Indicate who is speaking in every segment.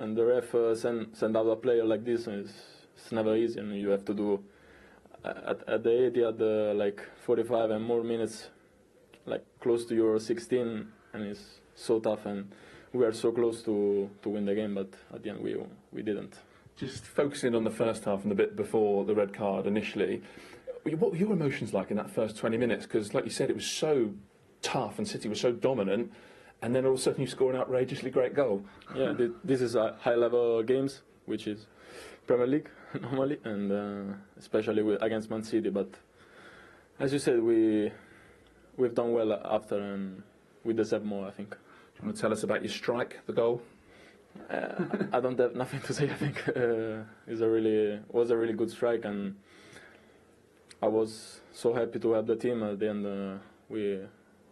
Speaker 1: when the ref send out a player like this, it's never easy, and you have to do at the 80, at the like 45 and more minutes, like close to your 16, and it's so tough, and we are so close to win the game, but at the end we didn't.
Speaker 2: Just focusing on the first half and the bit before the red card initially, what were your emotions like in that first 20 minutes? Because, like you said, it was so tough and City was so dominant, and then all of a sudden you score an outrageously great goal.
Speaker 1: Yeah, this is a high-level games, which is Premier League normally, and especially against Man City. But as you said, we've done well after, and we deserve more, I think.
Speaker 2: Do you want to tell us about your strike, the goal?
Speaker 1: I don't have nothing to say. I think was a really good strike, and I was so happy to have the team. At the end, we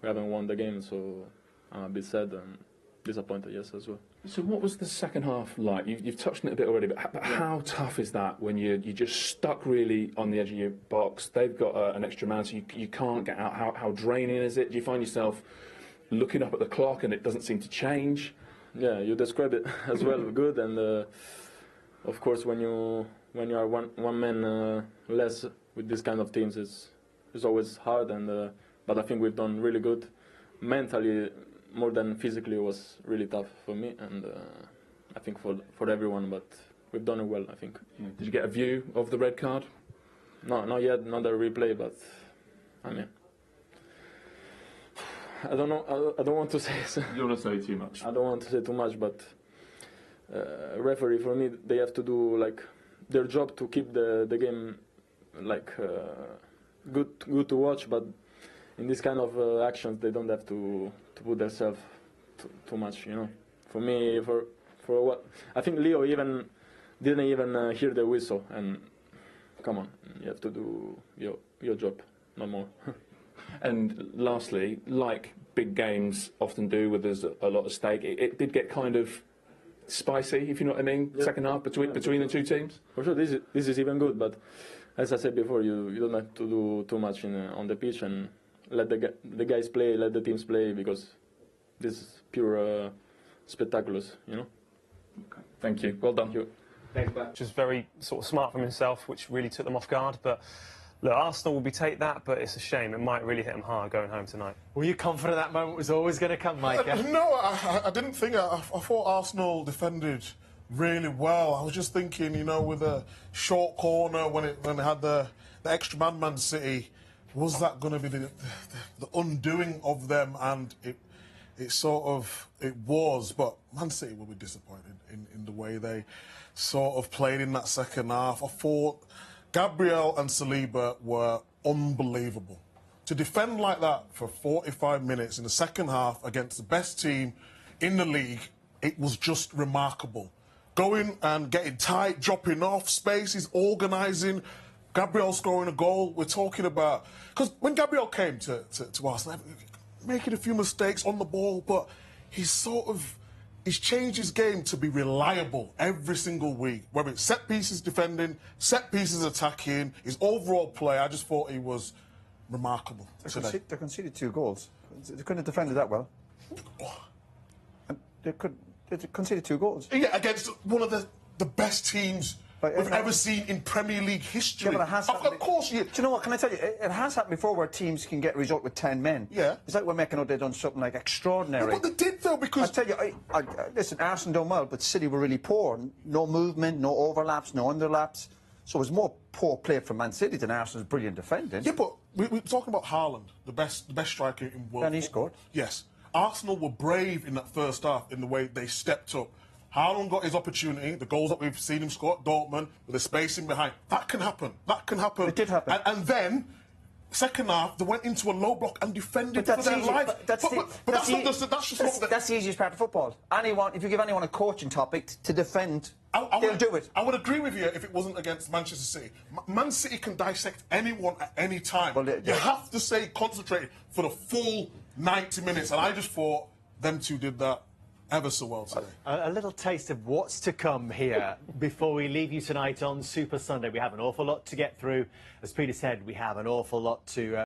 Speaker 1: haven't won the game, so I'm a bit sad and disappointed, yes, as well.
Speaker 2: So what was the second half like? You've touched on it a bit already, but how tough is that when you're just stuck really on the edge of your box? They've got an extra man, so you can't get out. How draining is it? Do you find yourself looking up at the clock and it doesn't seem to change?
Speaker 1: Yeah, you describe it as well, good. And of course, when you are one man less with this kind of teams, it's always hard. And but I think we've done really good. Mentally, more than physically, it was really tough for me, and I think for everyone. But we've done it well, I think.
Speaker 2: Yeah. Did you get a view of the red card?
Speaker 1: No, not yet, not a replay. But I mean, I don't know. I don't want to say.
Speaker 2: You don't want to say too much.
Speaker 1: I don't want to say too much, but referee, for me, they have to do like their job to keep the game like good to watch. But in this kind of actions, they don't have to put themselves too much. You know, for me, for what I think, Leo didn't even hear the whistle. And come on, you have to do your job, no more.
Speaker 2: And lastly, like big games often do, where there's a lot at stake, it did get kind of spicy, if you know what I mean, yeah. Second half between the two teams.
Speaker 1: For sure, this is even good, but as I said before, you don't have to do too much on the pitch, and let the guys play, let the teams play, because this is pure spectaculous, you know.
Speaker 2: Okay. Thank you. Well done.
Speaker 1: Thank you.
Speaker 3: Thanks, which was very sort of smart from himself, which really took them off guard, but. Look, Arsenal will take that, but it's a shame. It might really hit them hard going home tonight.
Speaker 4: Were you confident that moment was always going to come, Micah?
Speaker 5: No, I didn't think. I thought Arsenal defended really well. I was just thinking, you know, with a short corner when they had the extra Man City, was that going to be the undoing of them? And it was. But Man City will be disappointed in the way they sort of played in that second half. I thought Gabriel and Saliba were unbelievable. To defend like that for 45 minutes in the second half against the best team in the league, it was just remarkable. Going and getting tight, dropping off, spaces, organising, Gabriel scoring a goal. We're talking about... Because when Gabriel came to Arsenal, making a few mistakes on the ball, but he's changed his game to be reliable every single week. Whether it's set pieces defending, set pieces attacking, his overall play, I just thought he was remarkable today.
Speaker 6: They conceded 2 goals. They couldn't have defended that well. And they conceded 2 goals.
Speaker 5: Yeah, against one of the best teams we've ever seen in Premier League history.
Speaker 6: Yeah, but it has happened.
Speaker 5: Of course, you...
Speaker 6: Do you know what, can I tell you, it has happened before where teams can get a result with 10 men.
Speaker 5: Yeah.
Speaker 6: It's like when Meccano did done something like extraordinary.
Speaker 5: Yeah, but they did, though, because...
Speaker 6: I tell you, listen, Arsenal done well, but City were really poor. No movement, no overlaps, no underlaps. So it was more poor play from Man City than Arsenal's brilliant defending.
Speaker 5: Yeah, but we're talking about Haaland, the best striker in world.
Speaker 6: And he scored.
Speaker 5: Yes. Arsenal were brave in that first half in the way they stepped up. Haaland got his opportunity, the goals that we've seen him score at Dortmund, with the spacing behind. That can happen. That can happen.
Speaker 6: It did happen.
Speaker 5: And then, second half, they went into a low block and defended for their life. That's
Speaker 6: the easiest part of football. If you give anyone a coaching topic to defend, they'll do it.
Speaker 5: I would agree with you if it wasn't against Manchester City. Man City can dissect anyone at any time. Well, you have to stay concentrated for the full 90 minutes, and I just thought them two did that ever so well today.
Speaker 4: A little taste of what's to come here before we leave you tonight on Super Sunday. We have an awful lot to get through. As Peter said, we have an awful lot to...